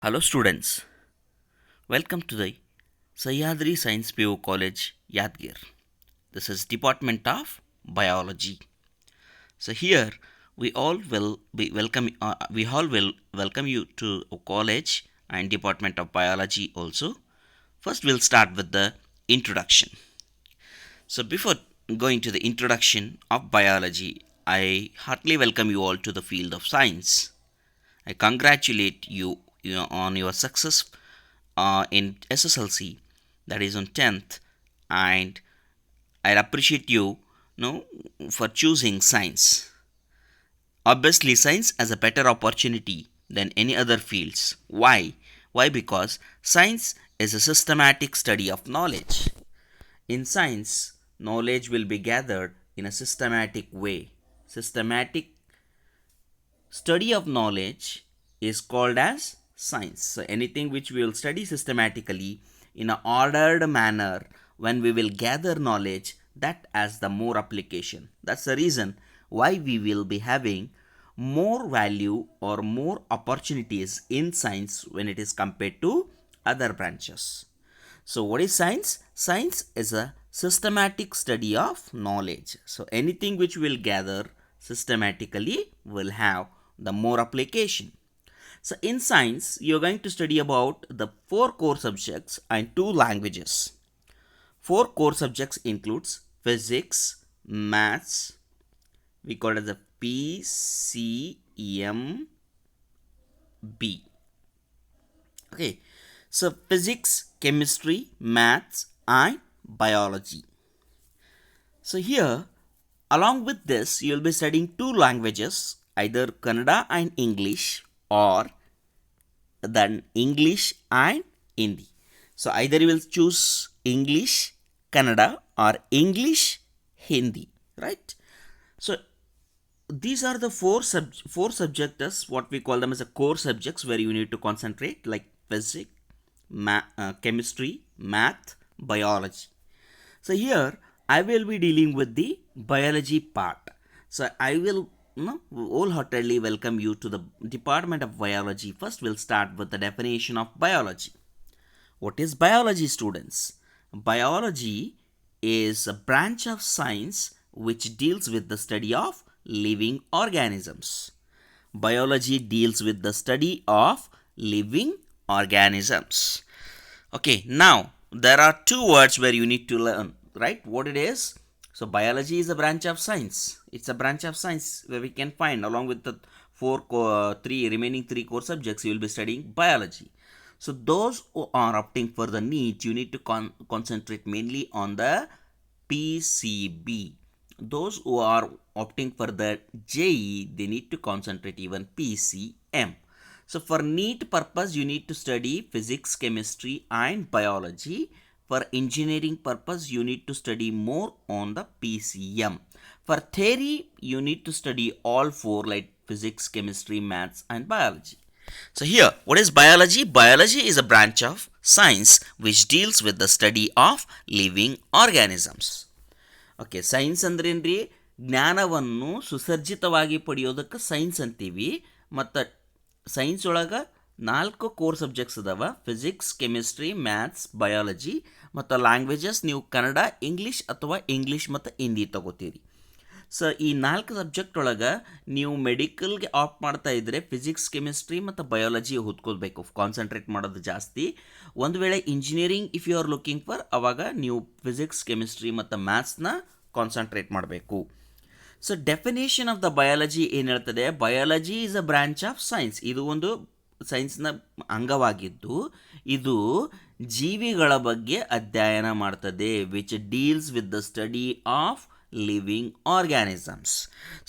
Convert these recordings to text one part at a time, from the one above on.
Hello students, welcome to the Sahyadri Science PU College, Yadgir. This is Department of Biology. So here we all will welcome you to a college and Department of Biology also. First we'll start with the introduction. So before going to the introduction of biology, I heartily welcome you all to the field of science. I congratulate you, on your success in SSLC, that is on 10th, and I appreciate you for choosing science. Obviously, science has a better opportunity than any other fields. Why? Why? Because science is a systematic study of knowledge. In science, knowledge will be gathered in a systematic way. Systematic study of knowledge is called as science. So anything which we will study systematically in an ordered manner, when we will gather knowledge, that has the more application. That's the reason why we will be having more value or more opportunities in science when it is compared to other branches. So what is science? Science is a systematic study of knowledge. So anything which we will gather systematically will have the more application. So in science, you're going to study about the 4 core subjects and 2 languages. 4 core subjects includes physics, maths, we call it as a PCMB. Okay, so physics, chemistry, maths and biology. So here, along with this, you will be studying 2 languages, either Kannada and English, or then English and Hindi. So either you will choose English, Kannada, or English, Hindi, right? So these are the four subjects, what we call them as a core subjects, where you need to concentrate, like physics, chemistry, math, biology. So here I will be dealing with the biology part. So I will wholeheartedly welcome you to the Department of Biology. First we'll start with the definition of biology. What is biology, students? Biology is a branch of science which deals with the study of living organisms. Biology deals with the study of living organisms. Okay, now there are 2 words where you need to learn, right? What it is? So biology is a branch of science. It's a branch of science where we can find, along with the remaining 3 core subjects, you will be studying biology. So those who are opting for the NEET, you need to concentrate mainly on the PCB. Those who are opting for the JEE, they need to concentrate even PCM. So for NEET purpose, you need to study physics, chemistry and biology. For engineering purpose, you need to study more on the PCM. For theory, you need to study all 4, like physics, chemistry, maths and biology. So here, what is biology? Biology is a branch of science which deals with the study of living organisms. Okay, science ಅಂದ್ರೇನ್ರಿ? ಜ್ಞಾನವನ್ನು ಸುಸರ್ಜಿತವಾಗಿ ಪಡೆಯೋದಕ್ಕೆ science ಅಂತೀವಿ. ಮತ್ತು science ಒಳಗೆ 4 core subjects ಅದಾವ: physics, chemistry, maths, biology. ಮತ್ತು languages ನೀವು ಕನ್ನಡ, ಇಂಗ್ಲೀಷ್ ಅಥವಾ ಇಂಗ್ಲೀಷ್ ಮತ್ತು ಹಿಂದಿ ತಗೋತೀರಿ. ಸೊ ಈ 4 ಸಬ್ಜೆಕ್ಟ್ ಒಳಗೆ ನೀವು ಮೆಡಿಕಲ್ಗೆ ಆಪ್ಟ್ ಮಾಡ್ತಾ ಇದ್ದರೆ ಫಿಸಿಕ್ಸ್, ಕೆಮಿಸ್ಟ್ರಿ ಮತ್ತು ಬಯಾಲಜಿ ಓದ್ಕೋಬೇಕು, ಕಾನ್ಸಂಟ್ರೇಟ್ ಮಾಡೋದು ಜಾಸ್ತಿ. ಒಂದು ವೇಳೆ engineering if you are looking for, ಅವಾಗ ನೀವು ಫಿಸಿಕ್ಸ್, ಕೆಮಿಸ್ಟ್ರಿ ಮತ್ತು ಮ್ಯಾಥ್ಸ್ನ ಕಾನ್ಸಂಟ್ರೇಟ್ ಮಾಡಬೇಕು. So definition of the biology ಏನು ಹೇಳ್ತದೆ? Biology is a branch of science. ಇದು ಒಂದು ಸೈನ್ಸ್ನ ಅಂಗವಾಗಿದ್ದು ಇದು ಜೀವಿಗಳ ಬಗ್ಗೆ ಅಧ್ಯಯನ ಮಾಡ್ತದೆ, which deals with the study of living organisms.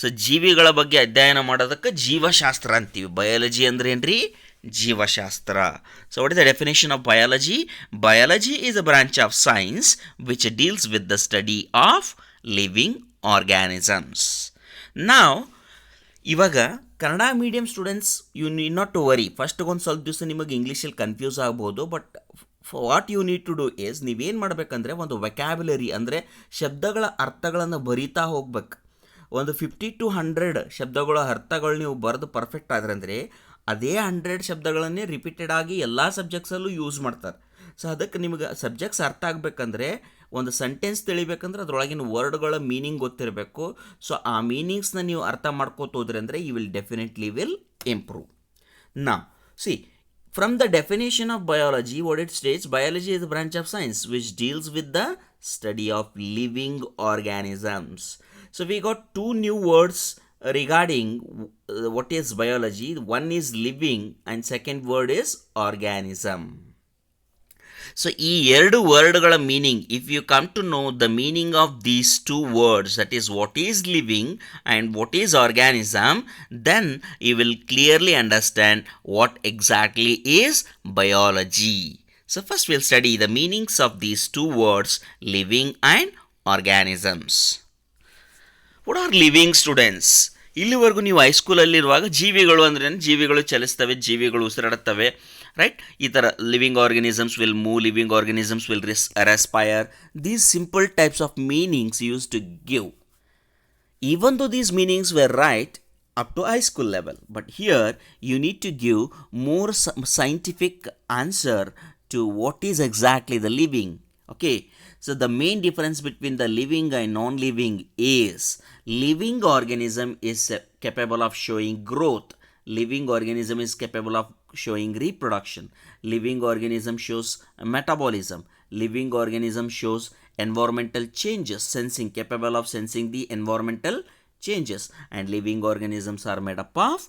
So ಜೀವಿಗಳ ಬಗ್ಗೆ ಅಧ್ಯಯನ ಮಾಡೋದಕ್ಕೆ ಜೀವಶಾಸ್ತ್ರ ಅಂತೀವಿ. ಬಯಾಲಜಿ ಅಂದ್ರೆ ಏನ್ರಿ? ಜೀವಶಾಸ್ತ್ರ. So what is the definition of biology? Biology is a branch of science which deals with the study of living organisms. ನಾವು ಇವಾಗ Kannada medium students, you need not to worry. First ಒಂದು ಸ್ವಲ್ಪ ದಿವಸ ನಿಮಗೆ ಇಂಗ್ಲೀಷಲ್ಲಿ ಕನ್ಫ್ಯೂಸ್ ಆಗ್ಬೋದು. But what you need to do is, ನೀವೇನು ಮಾಡಬೇಕಂದ್ರೆ ಒಂದು ವೆಕ್ಯಾಬ್ಯುಲರಿ ಅಂದರೆ ಶಬ್ದಗಳ ಅರ್ಥಗಳನ್ನು ಬರಿತಾ ಹೋಗ್ಬೇಕು. ಒಂದು 50 to 100 ಶಬ್ದಗಳ ಅರ್ಥಗಳು ನೀವು ಬರೆದು ಪರ್ಫೆಕ್ಟ್ ಆದ್ರೆ ಅಂದರೆ ಅದೇ 100 ಶಬ್ದಗಳನ್ನೇ ರಿಪೀಟೆಡ್ ಆಗಿ ಎಲ್ಲ ಸಬ್ಜೆಕ್ಟ್ಸಲ್ಲೂ ಯೂಸ್ ಮಾಡ್ತಾರೆ. ಸೊ ಅದಕ್ಕೆ ನಿಮಗೆ ಸಬ್ಜೆಕ್ಟ್ಸ್ ಅರ್ಥ ಆಗಬೇಕಂದ್ರೆ, ಒಂದು ಸೆಂಟೆನ್ಸ್ ತಿಳಿಬೇಕಂದ್ರೆ ಅದರೊಳಗಿನ ವರ್ಡ್ಗಳ ಮೀನಿಂಗ್ ಗೊತ್ತಿರಬೇಕು. ಸೊ ಆ ಮೀನಿಂಗ್ಸ್ನ ನೀವು ಅರ್ಥ ಮಾಡ್ಕೋತ ಹೋದ್ರಿ ಅಂದರೆ you will definitely will improve. Now, see, from the definition of biology, what it states, biology is a branch of science which deals with the study of living organisms. So we got two new words regarding what is biology. One is living and second word is organism. So ಈ ಎರಡು ವರ್ಡ್ಗಳ meaning, if you come to know the meaning of these two words, that is what is living and what is organism, then you will clearly understand what exactly is biology. So first will study the meanings of these two words, living and organisms. What are living students? ಇಲ್ಲಿವರೆಗೂ ನೀವು ಹೈಸ್ಕೂಲಲ್ಲಿರುವಾಗ ಜೀವಿಗಳು ಅಂದ್ರೆ ಜೀವಿಗಳು ಚಲಿಸ್ತವೆ, ಜೀವಿಗಳು ಉಸಿರಾಡುತ್ತವೆ, right? ಈ ಥರ living organisms will move, living organisms will respire. These simple types of meanings used to give. Even though these meanings were right up to high school level, but here you need to give more scientific answer to what is exactly the living. Okay, so the main difference between the living and non-living is living organism is capable of showing growth. Living organism is capable of showing reproduction. Living organism shows metabolism. Living organism shows environmental changes, sensing, capable of sensing the environmental changes. And living organisms are made up of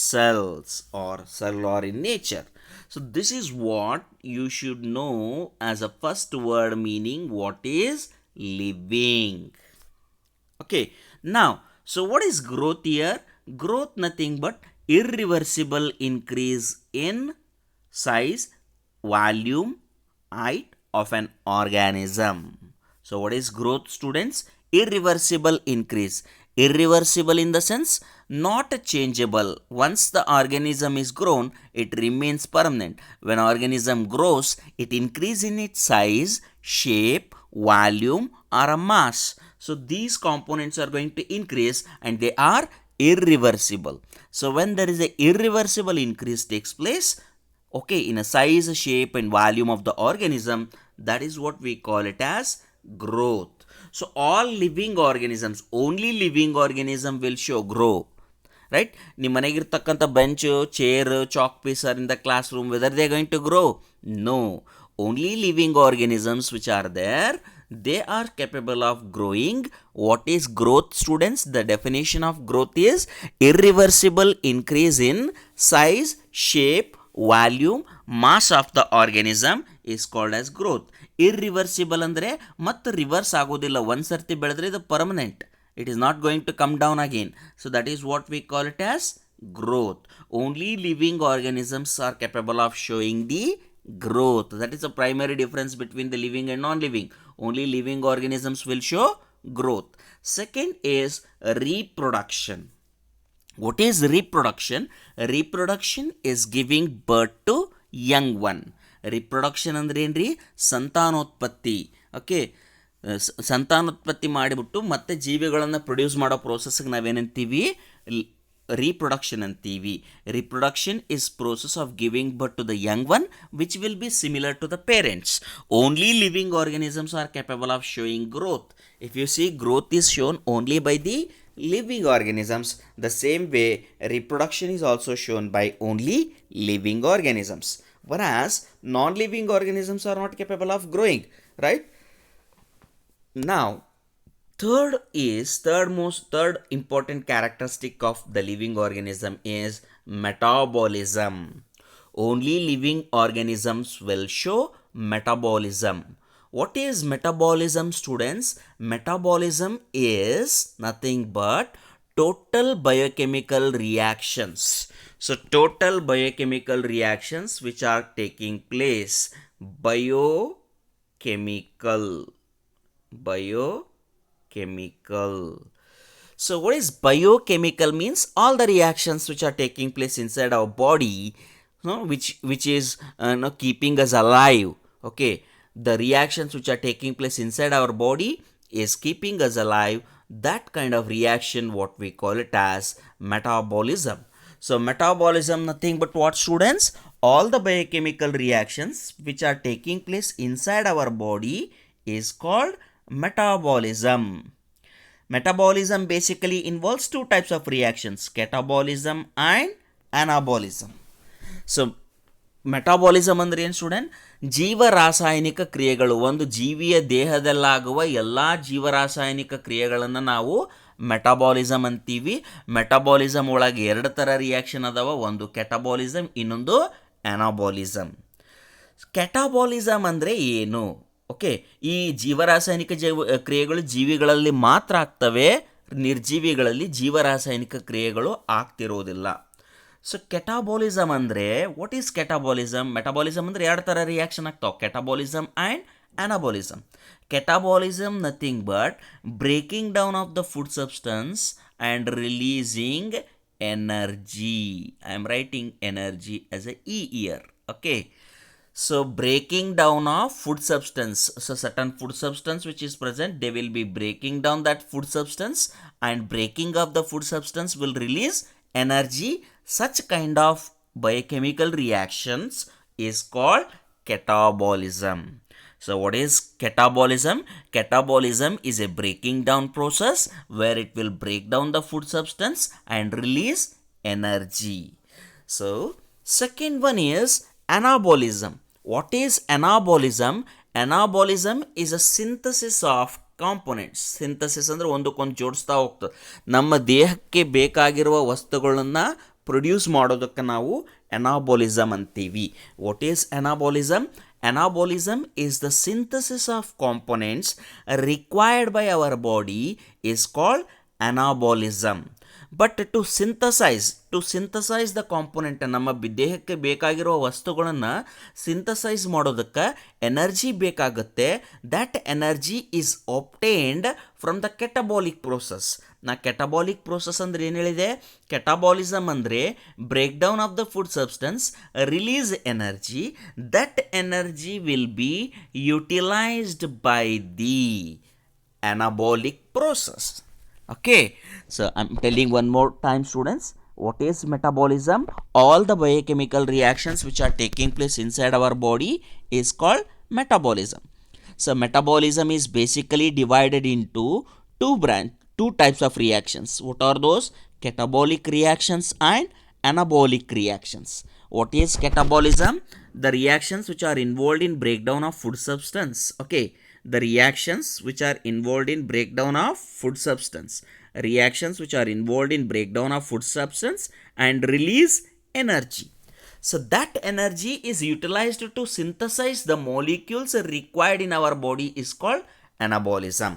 cells or cellular in nature. So this is what you should know as a first word meaning what is living. Okay, now, so what is growth here? Growth nothing but irreversible increase in size, volume, height of an organism. So what is growth, students? Irreversible increase. Irreversible in the sense not changeable. Once the organism is grown, it remains permanent. When organism grows, it increases in its size, shape, volume or a mass. So these components are going to increase and they are irreversible. So when there is a irreversible increase takes place, okay, in a size, shape and volume of the organism, that is what we call it as growth. So all living organisms, only living organism will show grow, right? ನಿಮ್ಮ ಮನೆಗಿರ್ತಕ್ಕಂಥ bench, chair, chalk piece are in the class room, whether they going to grow? No. Only living organisms which are there, they are capable of growing. What is growth, students? The definition of growth is irreversible increase in size, shape, volume, mass of the organism is called as growth. Irreversible ಅಂದರೆ ಮತ್ತೆ reverse ಆಗೋದಿಲ್ಲ. ಒಂದು ಸರ್ತಿ ಬೆಳೆದ್ರೆ ಇದು permanent. It is not going to come down again. So that is what we call it as growth. Only living organisms are capable of showing the growth. That is the primary difference between the living and non-living. Only living organisms will show growth. Second is reproduction. What is reproduction? Reproduction is giving birth to young one. Reproduction ಅಂದ್ರೆ ಏನ್ರಿ? ಸಂತಾನೋತ್ಪತ್ತಿ. Okay, ಸಂತಾನೋತ್ಪತ್ತಿ ಮಾಡಿಬಿಟ್ಟು ಮತ್ತೆ ಜೀವಿಗಳನ್ನು produce ಮಾಡೋ ಪ್ರೋಸೆಸ್ಗೆ ನಾವೇನಂತೀವಿ? reproduction antivi. Reproduction is process of giving birth to the young one which will be similar to the parents. Only living organisms are capable of showing growth. If you see, growth is shown only by the living organisms. The same way reproduction is also shown by only living organisms, whereas non-living organisms are not capable of growing, right? Now, third important characteristic of the living organism is metabolism. Only living organisms will show metabolism. What is metabolism, students? Metabolism is nothing but total biochemical reactions. So total biochemical reactions which are taking place. Biochemical. So what is biochemical means? All the reactions which are taking place inside our body, which is keeping us alive. Okay, the reactions which are taking place inside our body is keeping us alive. That kind of reaction, what we call it as metabolism. So metabolism nothing but what, students? All the biochemical reactions which are taking place inside our body is called metabolism. Metabolism basically involves two types of reactions, catabolism and anabolism. So metabolism ಅಂದ್ರೆ ಏನು student? ಜೀವರಾಸಾಯನಿಕ ಕ್ರಿಯೆಗಳು. ಒಂದು ಜೀವಿಯ ದೇಹದಲ್ಲಾಗುವ ಎಲ್ಲ ಜೀವರಾಸಾಯನಿಕ ಕ್ರಿಯೆಗಳನ್ನು ನಾವು metabolism ಅಂತೀವಿ. Metabolism ಒಳಗೆ ಎರಡು ಥರ ರಿಯಾಕ್ಷನ್ ಅದಾವ, ಒಂದು ಕೆಟಾಬಾಲಿಸಮ್, ಇನ್ನೊಂದು ಅನಾಬಾಲಿಸಮ್. ಕೆಟಾಬಾಲಿಸಮ್ ಅಂದರೆ ಏನು? ಓಕೆ, ಈ ಜೀವರಾಸಾಯನಿಕ ಕ್ರಿಯೆಗಳು ಜೀವಿಗಳಲ್ಲಿ ಮಾತ್ರ ಆಗ್ತವೆ, ನಿರ್ಜೀವಿಗಳಲ್ಲಿ ಜೀವರಾಸಾಯನಿಕ ಕ್ರಿಯೆಗಳು ಆಗ್ತಿರೋದಿಲ್ಲ. ಸೊ ಕೆಟಾಬಾಲಿಸಮ್ ಅಂದರೆ ವಾಟ್ ಈಸ್ ಕೆಟಾಬಾಲಿಸಮ್? ಮೆಟಾಬಾಲಿಸಮ್ ಅಂದರೆ ಎರಡು ಥರ ರಿಯಾಕ್ಷನ್ ಆಗ್ತಾವೆ, catabolism and anabolism. Catabolism nothing but breaking down of the food substance and releasing energy. I am writing energy as a E here. Okay, so breaking down of food substance, so certain food substance which is present, they will be breaking down that food substance, and breaking of the food substance will release energy. Such kind of biochemical reactions is called catabolism. So what is catabolism? Catabolism is a breaking down process where it will break down the food substance and release energy. So second one is anabolism. What is anabolism? Anabolism is a synthesis of components. Synthesis ಅಂದರೆ ಒಂದಕ್ಕೊಂದು ಜೋಡಿಸ್ತಾ ಹೋಗ್ತದೆ. ನಮ್ಮ ದೇಹಕ್ಕೆ ಬೇಕಾಗಿರುವ ವಸ್ತುಗಳನ್ನು produce ಮಾಡೋದಕ್ಕೆ ನಾವು anabolism ಅಂತೀವಿ. What is anabolism? Anabolism is the synthesis of components required by our body is called anabolism. But to synthesize the component, ನಮ್ಮ ದೇಹಕ್ಕೆ ಬೇಕಾಗಿರುವ ವಸ್ತುಗಳನ್ನು ಸಿಂಥಸೈಸ್ ಮಾಡೋದಕ್ಕೆ ಎನರ್ಜಿ ಬೇಕಾಗುತ್ತೆ. That energy is obtained from the catabolic process. ನಾ catabolic process ಅಂದ್ರೆ ಏನು ಹೇಳಿದೆ? ಕೆಟಬಾಲಿಸಮ್ ಅಂದರೆ break down of the food substance, release energy. That energy will be utilised by the anabolic process. Okay, so I'm telling one more time, students, what is metabolism? All the biochemical reactions which are taking place inside our body is called metabolism. So metabolism is basically divided into two types of reactions. What are those? Catabolic reactions and anabolic reactions. What is catabolism? The reactions which are involved in breakdown of food substance. Okay, the reactions which are involved in breakdown of food substance, reactions which are involved in breakdown of food substance and release energy. So that energy is utilized to synthesize the molecules required in our body is called anabolism.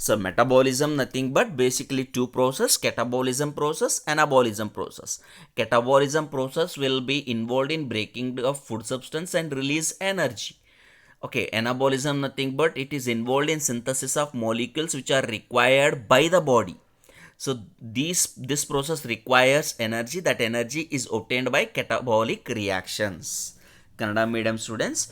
So metabolism nothing but basically two process, catabolism process, anabolism process. Catabolism process will be involved in breaking of food substance and release energy. Okay, anabolism nothing but it is involved in synthesis of molecules which are required by the body. So this process requires energy. That energy is obtained by catabolic reactions. Kannada medium students,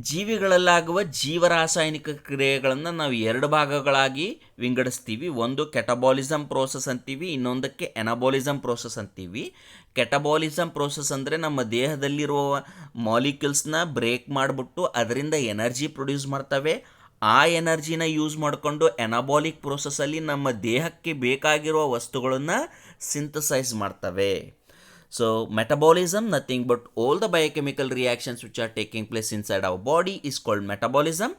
ಜೀವಿಗಳಲ್ಲಾಗುವ ಜೀವರಾಸಾಯನಿಕ ಕ್ರಿಯೆಗಳನ್ನು ನಾವು ಎರಡು ಭಾಗಗಳಾಗಿ ವಿಂಗಡಿಸ್ತೀವಿ. ಒಂದು catabolism process ಅಂತೀವಿ, ಇನ್ನೊಂದಕ್ಕೆ ಎನಾಬೋಲಿಸಮ್ process ಅಂತೀವಿ. Catabolism process ಅಂದರೆ ನಮ್ಮ ದೇಹದಲ್ಲಿರುವ ಮಾಲಿಕ್ಯೂಲ್ಸ್ನ ಬ್ರೇಕ್ ಮಾಡಿಬಿಟ್ಟು ಅದರಿಂದ ಎನರ್ಜಿ ಪ್ರೊಡ್ಯೂಸ್ ಮಾಡ್ತವೆ. ಆ ಎನರ್ಜಿನ ಯೂಸ್ ಮಾಡಿಕೊಂಡು ಎನಾಬಾಲಿಕ್ ಪ್ರೋಸೆಸ್ಸಲ್ಲಿ ನಮ್ಮ ದೇಹಕ್ಕೆ ಬೇಕಾಗಿರುವ ವಸ್ತುಗಳನ್ನು ಸಿಂಥಸೈಸ್ ಮಾಡ್ತವೆ. So metabolism nothing but all the biochemical reactions which are taking place inside our body is called metabolism.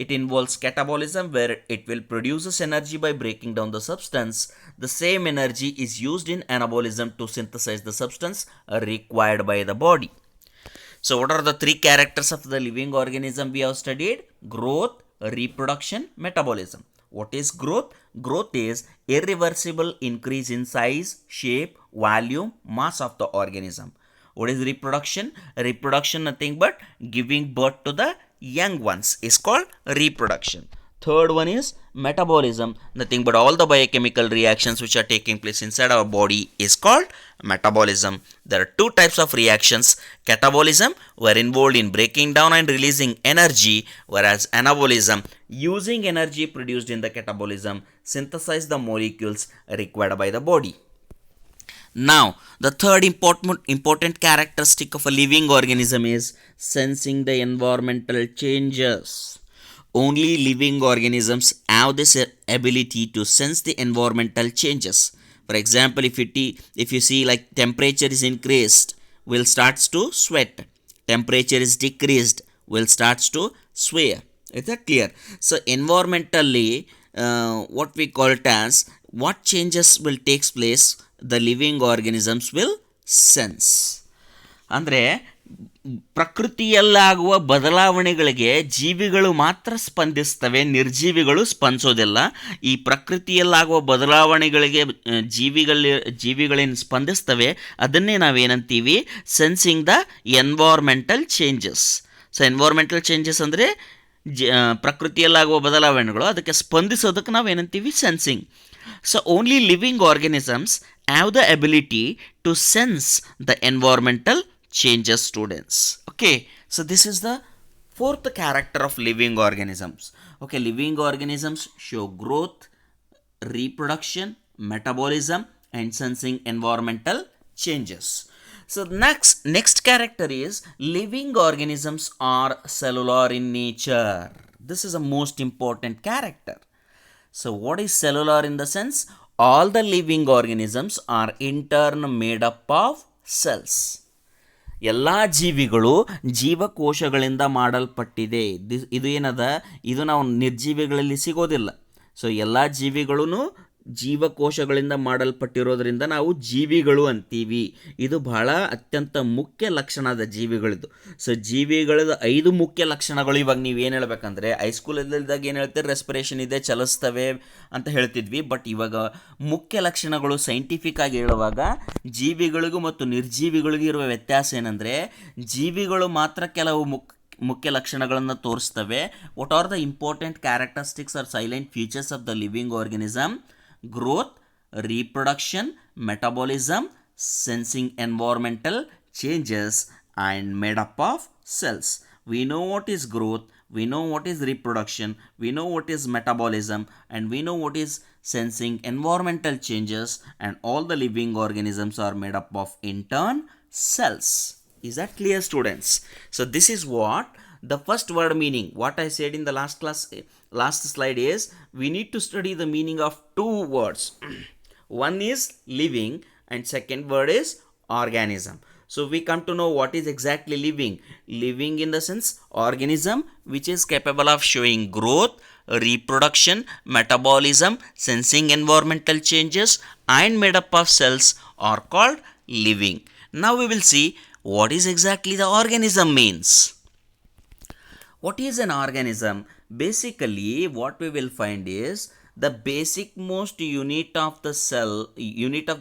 It involves catabolism where it will produces energy by breaking down the substance. The same energy is used in anabolism to synthesize the substance required by the body. So what are the three characters of the living organism we have studied? Growth, reproduction, metabolism. What is growth? Growth is irreversible increase in size, shape, volume, mass of the organism. What is reproduction? Reproduction nothing but giving birth to the young ones is called reproduction. Third one is metabolism, nothing but all the biochemical reactions which are taking place inside our body is called metabolism. There are two types of reactions. Catabolism were involved in breaking down and releasing energy, whereas anabolism using energy produced in the catabolism synthesize the molecules required by the body. Now, the third important characteristic of a living organism is sensing the environmental changes. Only living organisms have this ability to sense the environmental changes. For example, if you see like temperature is increased, will starts to sweat. Temperature is decreased, will starts to swear. Is that clear? So environmentally, what we call it as what changes will takes place, the living organisms will sense. ಅಂದರೆ ಪ್ರಕೃತಿಯಲ್ಲಾಗುವ ಬದಲಾವಣೆಗಳಿಗೆ ಜೀವಿಗಳು ಮಾತ್ರ ಸ್ಪಂದಿಸ್ತವೆ, ನಿರ್ಜೀವಿಗಳು ಸ್ಪಂದಿಸೋದಿಲ್ಲ. ಈ ಪ್ರಕೃತಿಯಲ್ಲಾಗುವ ಬದಲಾವಣೆಗಳಿಗೆ ಜೀವಿಗಳೇನು ಸ್ಪಂದಿಸ್ತವೆ ಅದನ್ನೇ ನಾವೇನಂತೀವಿ, sensing the environmental changes. So environmental changes ಅಂದರೆ ಪ್ರಕೃತಿಯಲ್ಲಾಗುವ ಬದಲಾವಣೆಗಳು, ಅದಕ್ಕೆ ಸ್ಪಂದಿಸೋದಕ್ಕೆ ನಾವೇನಂತೀವಿ, sensing. So only living organisms have the ability to sense the environmental changes, students. Okay, so this is the fourth character of living organisms. Okay, living organisms show growth, reproduction, metabolism, and sensing environmental changes. So next character is living organisms are cellular in nature. This is a most important character. So what is cellular in the sense? All the living organisms are in turn made up of cells. ಎಲ್ಲ ಜೀವಿಗಳು ಜೀವಕೋಶಗಳಿಂದ ಮಾಡಲ್ಪಟ್ಟಿದೆ. ಇದು ಏನದ, ಇದು ನಾವು ನಿರ್ಜೀವಿಗಳಲ್ಲಿ ಸಿಗೋದಿಲ್ಲ. So ಎಲ್ಲ ಜೀವಿಗಳೂ ಜೀವಕೋಶಗಳಿಂದ ಮಾಡಲ್ಪಟ್ಟಿರೋದ್ರಿಂದ ನಾವು ಜೀವಿಗಳು ಅಂತೀವಿ. ಇದು ಬಹಳ ಅತ್ಯಂತ ಮುಖ್ಯ ಲಕ್ಷಣದ ಜೀವಿಗಳಿದು. ಸೊ ಜೀವಿಗಳದ 5 ಮುಖ್ಯ ಲಕ್ಷಣಗಳು. ಇವಾಗ ನೀವು ಏನು ಹೇಳ್ಬೇಕಂದ್ರೆ, ಹೈಸ್ಕೂಲಲ್ಲಿದ್ದಾಗ ಏನು ಹೇಳ್ತೀರಿ, ರೆಸ್ಪಿರೇಷನ್ ಇದೆ, ಚಲಿಸ್ತವೆ ಅಂತ ಹೇಳ್ತಿದ್ವಿ. ಬಟ್ ಇವಾಗ ಮುಖ್ಯ ಲಕ್ಷಣಗಳು ಸೈಂಟಿಫಿಕ್ ಆಗಿ ಹೇಳುವಾಗ ಜೀವಿಗಳಿಗೂ ಮತ್ತು ನಿರ್ಜೀವಿಗಳಿಗೂ ಇರುವ ವ್ಯತ್ಯಾಸ ಏನಂದರೆ, ಜೀವಿಗಳು ಮಾತ್ರ ಕೆಲವು ಮುಖ್ಯ ಲಕ್ಷಣಗಳನ್ನು ತೋರಿಸ್ತವೆ. What are the important characteristics are salient features of the living organism? Growth, reproduction, metabolism, sensing environmental changes, and made up of cells. We know what is growth, we know what is reproduction, we know what is metabolism, and we know what is sensing environmental changes, and all the living organisms are made up of in turn cells. Is that clear, students? So this is what the first word meaning, what I said in the last slide is, we need to study the meaning of 2 words. One is living and second word is organism. So we come to know what is exactly living. Living in the sense organism which is capable of showing growth, reproduction, metabolism, sensing environmental changes, and made up of cells are called living. Now we will see what is exactly the organism means. What is an organism? Basically what we will find is the basic most unit of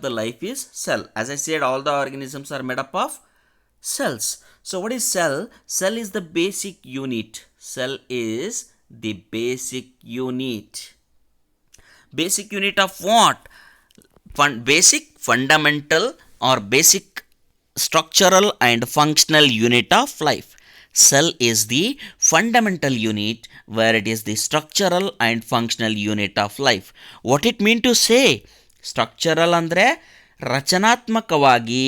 the life is cell. As I said, all the organisms are made up of cells. So what is cell? Cell is the basic unit. Cell is the basic unit. Basic unit of what? Basic, fundamental, or basic structural and functional unit of life. Cell is the fundamental unit, where it is the structural and functional unit of life. What it mean to say? Structural ಅಂದರೆ ರಚನಾತ್ಮಕವಾಗಿ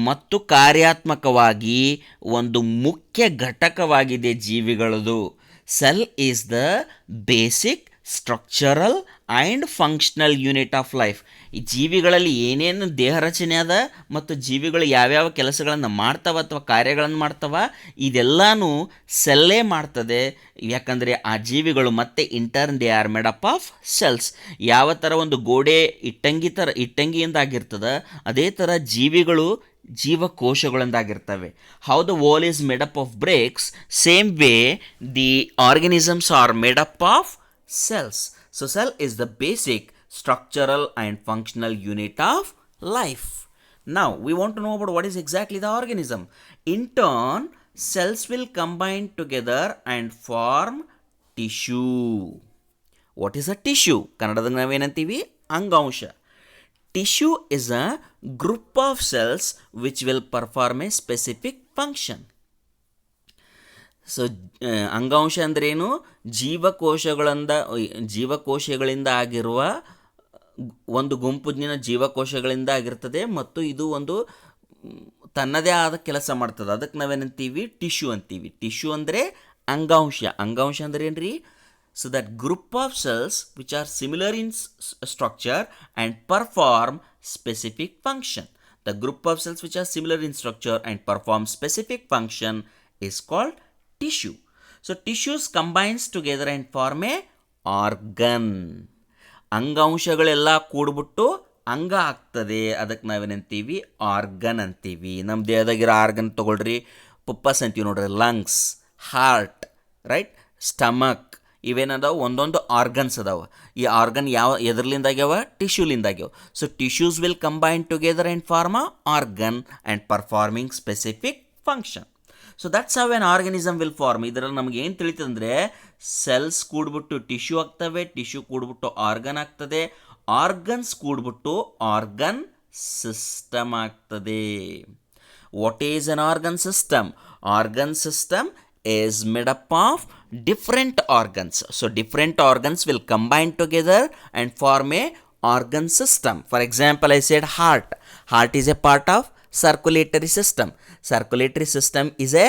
ಮತ್ತು ಕಾರ್ಯಾತ್ಮಕವಾಗಿ ಒಂದು ಮುಖ್ಯ ಘಟಕವಾಗಿದೆ ಜೀವಿಗಳದು. Cell is the basic, structural and functional unit of life. ಈ ಜೀವಿಗಳಲ್ಲಿ ಏನೇನು ದೇಹ ರಚನೆ ಅದ ಮತ್ತು ಜೀವಿಗಳು ಯಾವ್ಯಾವ ಕೆಲಸಗಳನ್ನು ಮಾಡ್ತಾವ ಅಥವಾ ಕಾರ್ಯಗಳನ್ನು ಮಾಡ್ತಾವ, ಇದೆಲ್ಲನೂ ಸೆಲ್ಲೇ ಮಾಡ್ತದೆ. ಯಾಕಂದರೆ ಆ ಜೀವಿಗಳು ಮತ್ತೆ in turn they are made up of cells. ಯಾವ ಥರ ಒಂದು ಗೋಡೆ ಇಟ್ಟಂಗಿಯಿಂದ ಆಗಿರ್ತದೆ, ಅದೇ ಥರ ಜೀವಿಗಳು ಜೀವಕೋಶಗಳಿಂದಾಗಿರ್ತವೆ. How the wall is made up of bricks, same way the organisms are made up of cells. So cell is the basic structural and functional unit of life. Now we want to know about what is exactly the organism. In turn, cells will combine together and form tissue. What is a tissue? ಕನ್ನಡದಲ್ಲಿ ನಾವೇನಂತೀವಿ, ಅಂಗಾಂಶ. Tissue is a group of cells which will perform a specific function. So ಅಂಗಾಂಶ ಅಂದ್ರೇನು? ಜೀವಕೋಶಗಳಿಂದ ಆಗಿರುವ ಒಂದು ಗುಂಪಿನ ಜೀವಕೋಶಗಳಿಂದ ಆಗಿರ್ತದೆ ಮತ್ತು ಇದು ಒಂದು ತನ್ನದೇ ಆದ ಕೆಲಸ ಮಾಡ್ತದೆ. ಅದಕ್ಕೆ ನಾವೇನಂತೀವಿ ಟಿಶ್ಯೂ ಅಂತೀವಿ. ಟಿಶ್ಯೂ ಅಂದರೆ ಅಂಗಾಂಶ. ಅಂಗಾಂಶ ಅಂದ್ರೆ ಏನ್ರಿ? So that group of cells which are similar in structure and perform specific function. The group of cells which are similar in structure and perform specific function is called tissue. So tissues combines together and form a organ. ಅಂಗಾಂಶಗಳೆಲ್ಲ ಕೂಡ್ಬಿಟ್ಟು ಅಂಗ ಆಗ್ತದೆ. ಅದಕ್ಕೆ ನಾವೇನಂತೀವಿ organ ಅಂತೀವಿ. ನಮ್ಮ ದೇಹದಾಗಿರೋ organ ತೊಗೊಳ್ರಿ, ಪುಪ್ಪಸ್ ಅಂತೀವಿ ನೋಡ್ರಿ, lungs, heart, right, stomach, ಇವೇನದಾವ ಒಂದೊಂದು ಆರ್ಗನ್ಸ್ ಅದಾವ. ಈ ಆರ್ಗನ್ ಎದ್ರಲಿಂದ ಆಗ್ಯಾವ? ಟಿಶ್ಯೂಲಿಂದ ಆಗ್ಯಾವ. So tissues will combine together and form a organ and performing specific function. So that's how an organism will form. ಇದರಲ್ಲಿ ನಮ್ಗೆ ಏನು ತಿಳಿತಂದರೆ ಸೆಲ್ಸ್ ಕೂಡ್ಬಿಟ್ಟು ಟಿಶ್ಯೂ ಆಗ್ತವೆ, ಟಿಶ್ಯೂ ಕೂಡ್ಬಿಟ್ಟು ಆರ್ಗನ್ ಆಗ್ತದೆ, ಆರ್ಗನ್ಸ್ ಕೂಡ್ಬಿಟ್ಟು ಆರ್ಗನ್ ಸಿಸ್ಟಮ್ ಆಗ್ತದೆ. What is an organ system? Organ system is made up of different organs. So different organs will combine together and form a organ system. For example, I said heart. Heart is a part of circulatory system. Circulatory system is a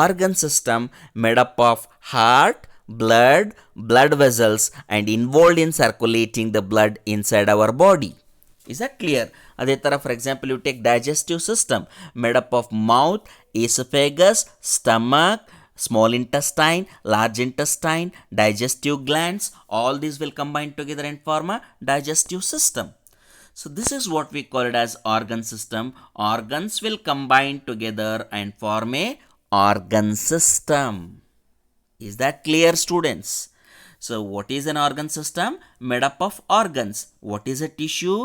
organ system made up of heart, blood vessels, and involved in circulating the blood inside our body. Is that clear? ಅದೇ ಥರ for example you take digestive system made up of mouth, esophagus, stomach, small intestine, large intestine, digestive glands. All these will combine together and form a digestive system. So this is what we call it as organ system. Organs will combine together and form a organ system. Is that clear, students? So what is an organ system? Made up of organs. What is a tissue?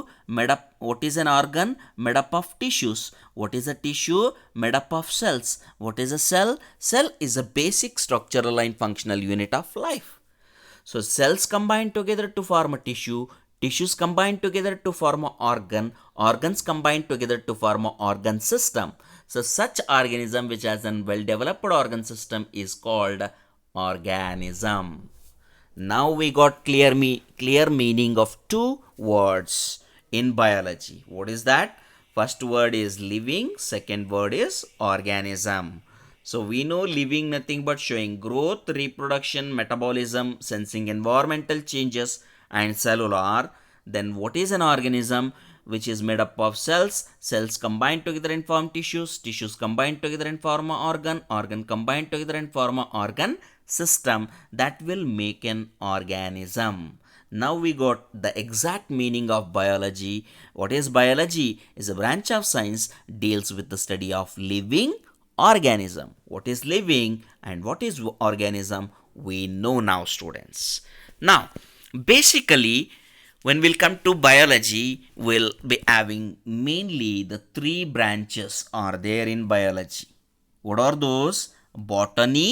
What is an organ? Made up of tissues. What is a tissue? Made up of cells. What is a cell? Cell is a basic structural and functional unit of life. So cells combine together to form a tissue. Tissues combine together to form an organ. Organs combine together to form an organ system. So such organism which has a well-developed organ system is called organism. Now we got clear meaning of two words in biology. What is that? First word is living, second word is organism. So we know living nothing but showing growth, reproduction, metabolism, sensing environmental changes and cellular. Then what is an organism? Which is made up of cells. Cells combine together and form tissues. Tissues combine together and form an organ. Organ combine together and form an organ system that will make an organism. Now we got the exact meaning of biology. What is biology? Is a branch of science deals with the study of living organism. What is living and what is organism? We know now, students. Now, basically, when we'll come to biology, we'll be having mainly the three branches are there in biology. What are those? Botany,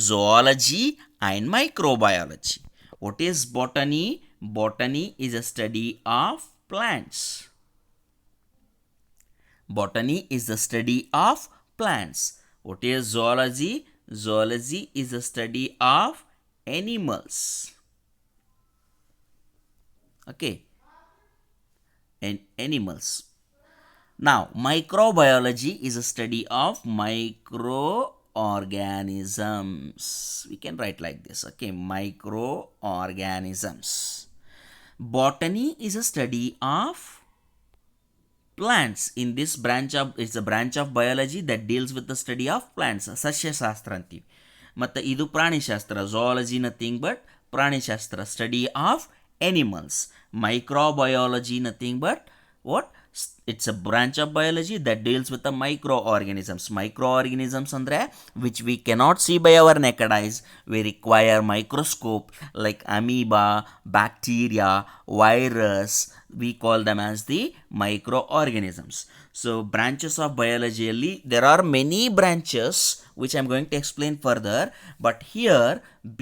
zoology, and microbiology. What is botany? Botany is a study of plants. Botany is the study of plants. What is zoology? Zoology is a study of animals. Okay, and animals. Now microbiology is a study of microorganisms. We can write like this. Okay, microorganisms. Botany is a study of plants. In this branch of, it's a branch of biology that deals with the study of plants. ಸಸ್ಯಶಾಸ್ತ್ರ ಅಂತೀವಿ. ಮತ್ತು ಇದು ಪ್ರಾಣಿಶಾಸ್ತ್ರ. zoology nothing but ಪ್ರಾಣಿಶಾಸ್ತ್ರ, study of animals. Microbiology nothing but what? It's a branch of biology that deals with the microorganisms. Microorganisms andre which we cannot see by our naked eyes. We require microscope like amoeba, bacteria, virus. We call them as the microorganisms. So branches of biology, there are many branches which I'm going to explain further, but here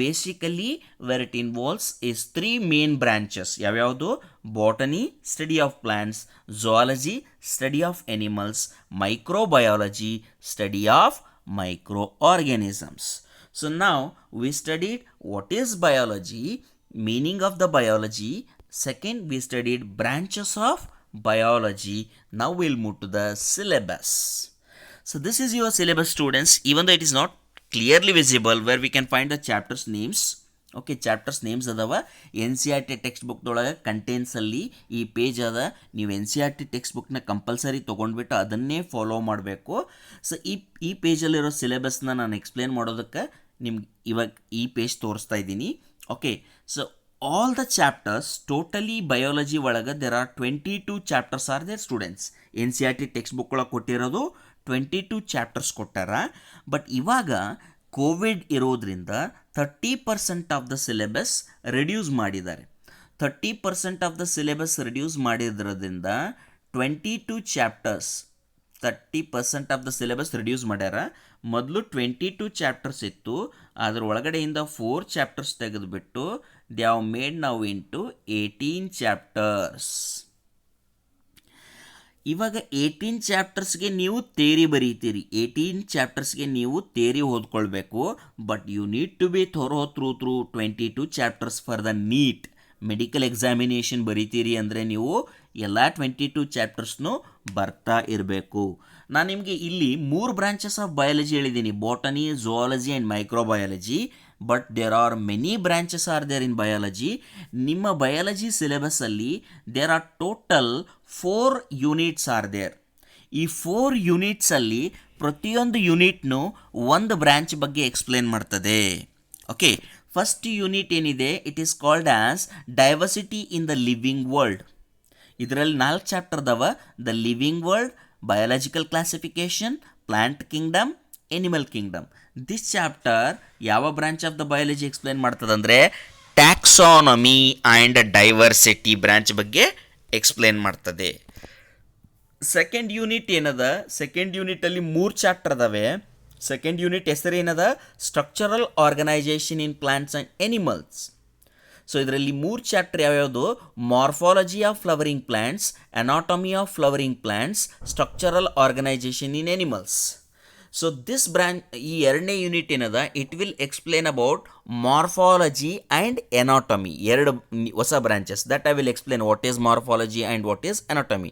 basically where it involves is three main branches. Yavyavadu? Botany, study of plants; zoology, study of animals; microbiology, study of microorganisms. So now we studied what is biology, meaning of the biology, Second, we studied branches of biology. Now we'll move to the syllabus. So this is your syllabus, students. Even though it is not clearly visible where we can find the chapters names. Okay chapters names ಅದಾವ N C R T text ಬುಕ್ದೊಳಗೆ ಕಂಟೆಂಟ್ಸಲ್ಲಿ ಈ page ಅದ. ನೀವು N C R T text ಬುಕ್ನ compulsory ತೊಗೊಂಡ್ಬಿಟ್ಟು ಅದನ್ನೇ follow ಮಾಡಬೇಕು. ಸೊ ಈ ಪೇಜಲ್ಲಿರೋ ಸಿಲೆಬಸ್ನ ನಾನು ಎಕ್ಸ್ಪ್ಲೇನ್ ಮಾಡೋದಕ್ಕೆ ನಿಮ್ಗೆ ಇವಾಗ ಈ ಪೇಜ್ ತೋರಿಸ್ತಾ ಇದ್ದೀನಿ. Okay, so all the chapters totally biology ಒಳಗೆ there are 22 chapters are there students. N C R T text book ಒಳಗೆ ಕೊಟ್ಟಿರೋದು 22 ಚಾಪ್ಟರ್ಸ್ ಕೊಟ್ಟಾರ. ಬಟ್ ಇವಾಗ ಕೋವಿಡ್ ಇರೋದ್ರಿಂದ 30% ಆಫ್ ದ ಸಿಲೆಬಸ್ ರಿಡ್ಯೂಸ್ ಮಾಡಿದ್ದಾರೆ. 30% ಆಫ್ ದ ಸಿಲೆಬಸ್ ರಿಡ್ಯೂಸ್ ಮಾಡಿದ್ರಿಂದ 22 chapters 30% of the syllabus reduce ಮಾಡ್ಯಾರ. ಮೊದಲು 22 ಚಾಪ್ಟರ್ಸ್ ಇತ್ತು, ಅದ್ರ ಒಳಗಡೆಯಿಂದ 4 ಚಾಪ್ಟರ್ಸ್ ತೆಗೆದುಬಿಟ್ಟು they have made now into 18 chapters. ಇವಾಗ 18 ಚಾಪ್ಟರ್ಸ್ಗೆ ನೀವು ಥಿಯರಿ ಬರೀತೀರಿ. 18 ಚಾಪ್ಟರ್ಸ್ಗೆ ನೀವು ಥಿಯರಿ ಓದ್ಕೊಳ್ಬೇಕು. But you need to be thorough through 22 chapters for the NEET medical examination ಬರೀತೀರಿ ಅಂದರೆ ನೀವು ಎಲ್ಲ 22 ಚಾಪ್ಟರ್ಸ್ನು ಬರ್ತಾ ಇರಬೇಕು. ನಾನು ನಿಮಗೆ ಇಲ್ಲಿ 3 ಬ್ರಾಂಚಸ್ ಆಫ್ ಬಯಾಲಜಿ ಹೇಳಿದ್ದೀನಿ, botany, zoology and microbiology. But there are many branches are there in biology. ನಿಮ್ಮ ಬಯಾಲಜಿ ಸಿಲೆಬಸ್ಸಲ್ಲಿ there are total 4 units are there. ಈ 4 ಯೂನಿಟ್ಸಲ್ಲಿ ಪ್ರತಿಯೊಂದು ಯೂನಿಟ್ನು ಒಂದು ಬ್ರಾಂಚ್ ಬಗ್ಗೆ ಎಕ್ಸ್ಪ್ಲೇನ್ ಮಾಡ್ತದೆ. ಓಕೆ, ಫಸ್ಟ್ ಯೂನಿಟ್ ಏನಿದೆ it is called as diversity in the living world. ಇದರಲ್ಲಿ 4 chapter ಅದಾವ. The living world, biological classification, plant kingdom, animal kingdom. This chapter ಯಾವ branch of the biology explain ಮಾಡ್ತದಂದರೆ taxonomy and diversity branch ಬಗ್ಗೆ explain ಮಾಡ್ತದೆ. Second unit ಏನದ, second ಯೂನಿಟಲ್ಲಿ 3 chapter ಅದಾವೆ. Second unit ಹೆಸರು ಏನದ, structural organisation in plants and animals. So ಇದರಲ್ಲಿ 3 ಚಾಪ್ಟರ್ ಯಾವ್ಯಾವುದು, morphology of flowering plants, anatomy of flowering plants, structural organisation in animals. So this branch, ಈ 2ನೇ ಯೂನಿಟ್ ಏನದ, it will explain about morphology and anatomy. 2 ಹೊಸ branches that I will explain what is morphology and what is anatomy.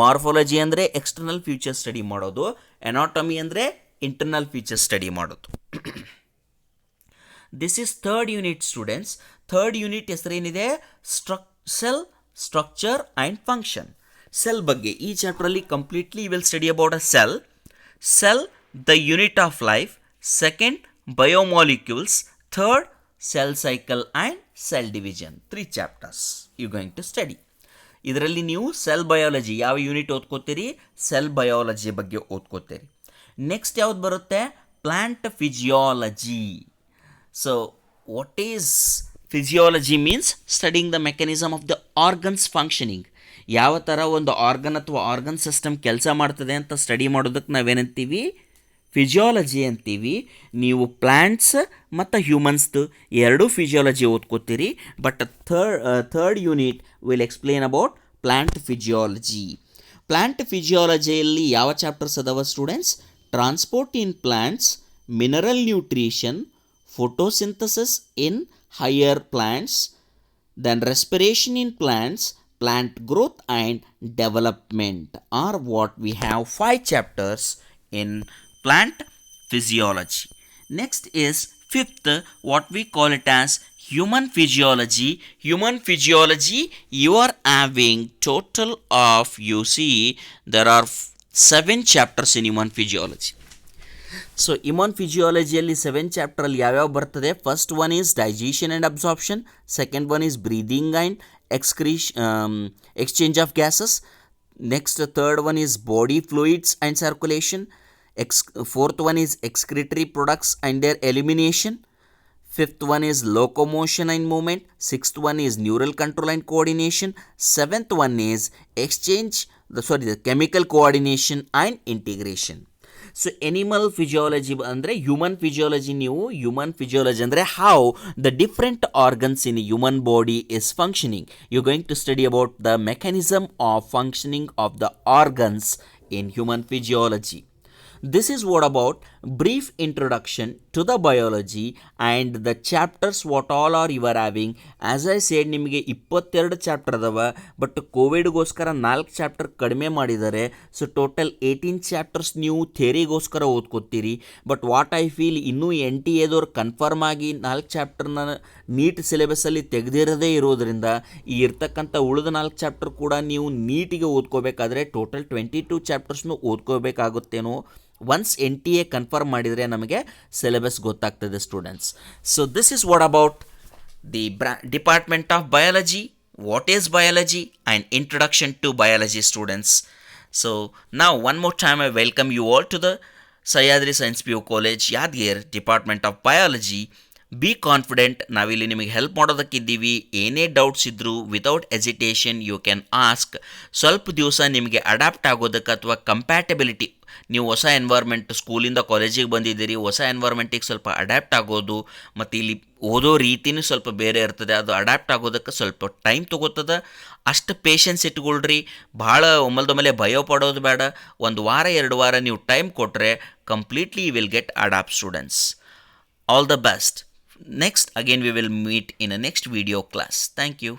Morphology ಅಂದರೆ external feature study ಮಾಡೋದು, anatomy ಅಂದರೆ internal feature study ಮಾಡೋದು. This is third unit students. Third unit ಹೆಸರೇನಿದೆ, cell structure and function. Cell ಬಗ್ಗೆ ಈ ಚಾಪ್ಟರಲ್ಲಿ completely will study about a cell. Cell, the unit of life. Second, biomolecules. Third, cell cycle and cell division. 3 chapters you going to study. ಇದರಲ್ಲಿ ನೀವು cell biology ಯಾವ unit ಓದ್ಕೋತೀರಿ, cell biology ಬಗ್ಗೆ ಓದ್ಕೋತೀರಿ. Next ಯಾವ್ದು ಬರುತ್ತೆ, plant physiology. So what is physiology means studying the mechanism of the organs functioning. ಯಾವ ಥರ ಒಂದು organ ಅಥವಾ ಆರ್ಗನ್ ಸಿಸ್ಟಮ್ ಕೆಲಸ ಮಾಡ್ತದೆ ಅಂತ ಸ್ಟಡಿ ಮಾಡೋದಕ್ಕೆ ನಾವೇನಂತೀವಿ, ಫಿಸಿಯಾಲಜಿ ಅಂತೀವಿ. ನೀವು ಪ್ಲ್ಯಾಂಟ್ಸ್ ಮತ್ತು ಹ್ಯೂಮನ್ಸ್ದು 2 ಫಿಸಿಯಾಲಜಿ ಓದ್ಕೋತೀರಿ. But third unit will explain about plant physiology. Plant ಫಿಸಿಯಾಲಜಿಯಲ್ಲಿ ಯಾವ ಚಾಪ್ಟರ್ಸ್ ಅದಾವ students, transport in plants, mineral nutrition, photosynthesis in higher plants, then respiration in plants, plant growth and development are what we have 5 chapters in plant physiology. Next is 5th, what we call it as human physiology. Human physiology, you are having total of, you see there are 7 chapters in human physiology. So immune ಫಿಸಿಯಾಲಜಿಯಲ್ಲಿ 7 ಚಾಪ್ಟ್ರಲ್ಲಿ ಯಾವ್ಯಾವ ಬರ್ತದೆ, first one is digestion and absorption, second one is breathing and exchange of gases. Next, third one is body fluids and circulation. Fourth one is excretory products and their elimination. Fifth one is locomotion and movement. Sixth one is neural control and coordination. Seventh one is the chemical coordination and integration. So animal physiology ಅಂದರೆ human physiology. ನೀವು human physiology ಅಂದರೆ how the different organs in human body is functioning. You going to study about the mechanism of functioning of the organs in human physiology. This is what about brief introduction to the biology and the chapters what all are you are having. As I said, ನಿಮಗೆ 22 chapter ಅದಾವ, but ಕೋವಿಡ್ಗೋಸ್ಕರ 4 chapter ಕಡಿಮೆ ಮಾಡಿದ್ದಾರೆ. So total 18 chapters ನೀವು ಥಿಯರಿಗೋಸ್ಕರ ಓದ್ಕೋತೀರಿ. But what I feel, ಇನ್ನೂ NTA confirm ಆಗಿ 4 ಚಾಪ್ಟರ್ನ neat ಸಿಲೆಬಸ್ಸಲ್ಲಿ ತೆಗೆದಿರದೇ ಇರೋದ್ರಿಂದ ಈ ಇರ್ತಕ್ಕಂಥ ಉಳಿದ 4 ಚಾಪ್ಟರ್ ಕೂಡ ನೀವು ನೀಟಿಗೆ ಓದ್ಕೋಬೇಕಾದ್ರೆ ಟೋಟಲ್ 22 ಚಾಪ್ಟರ್ಸ್ನು ಓದ್ಕೋಬೇಕಾಗುತ್ತೇನೋ. ಒನ್ಸ್ NTA ಕನ್ಫರ್ಮ್ ಮಾಡಿದರೆ ನಮಗೆ ಸಿಲೆಬಸ್ ಗೊತ್ತಾಗ್ತದೆ students. So this is what about the department of biology, what is biology and introduction to biology students. So ನಾವು one more time I welcome you all to the Sahyadri science PU college Yadgir, department of biology. Be confident, ನಾವಿಲ್ಲಿ ನಿಮಗೆ help ಮಾಡೋದಕ್ಕಿದ್ದೀವಿ. ಏನೇ doubts ಇದ್ದರೂ without agitation you can ask. ಸ್ವಲ್ಪ ದಿವಸ ನಿಮಗೆ adapt ಆಗೋದಕ್ಕೆ ಅಥವಾ ಕಂಪ್ಯಾಟಬಿಲಿಟಿ, ನೀವು ಹೊಸ ಎನ್ವೈರ್ಮೆಂಟ್, ಸ್ಕೂಲಿಂದ ಕಾಲೇಜಿಗೆ ಬಂದಿದ್ದೀರಿ, ಹೊಸ ಎನ್ವೈರ್ಮೆಂಟಿಗೆ ಸ್ವಲ್ಪ ಅಡ್ಯಾಪ್ಟ್ ಆಗೋದು ಮತ್ತು ಇಲ್ಲಿ ಓದೋ ರೀತಿನೂ ಸ್ವಲ್ಪ ಬೇರೆ ಇರ್ತದೆ. ಅದು ಅಡ್ಯಾಪ್ಟ್ ಆಗೋದಕ್ಕೆ ಸ್ವಲ್ಪ ಟೈಮ್ ತೊಗೋತದ. ಅಷ್ಟು ಪೇಷನ್ಸ್ ಇಟ್ಕೊಳ್ರಿ. ಭಾಳ ಒಮ್ಮಲ್ದೊಮ್ಮಲೆ ಭಯ ಪಡೋದು ಬೇಡ. 1 ವಾರ 2 ವಾರ ನೀವು ಟೈಮ್ ಕೊಟ್ಟರೆ completely you will get adapt students. All the best. Next, again we will meet in a next video class. Thank you.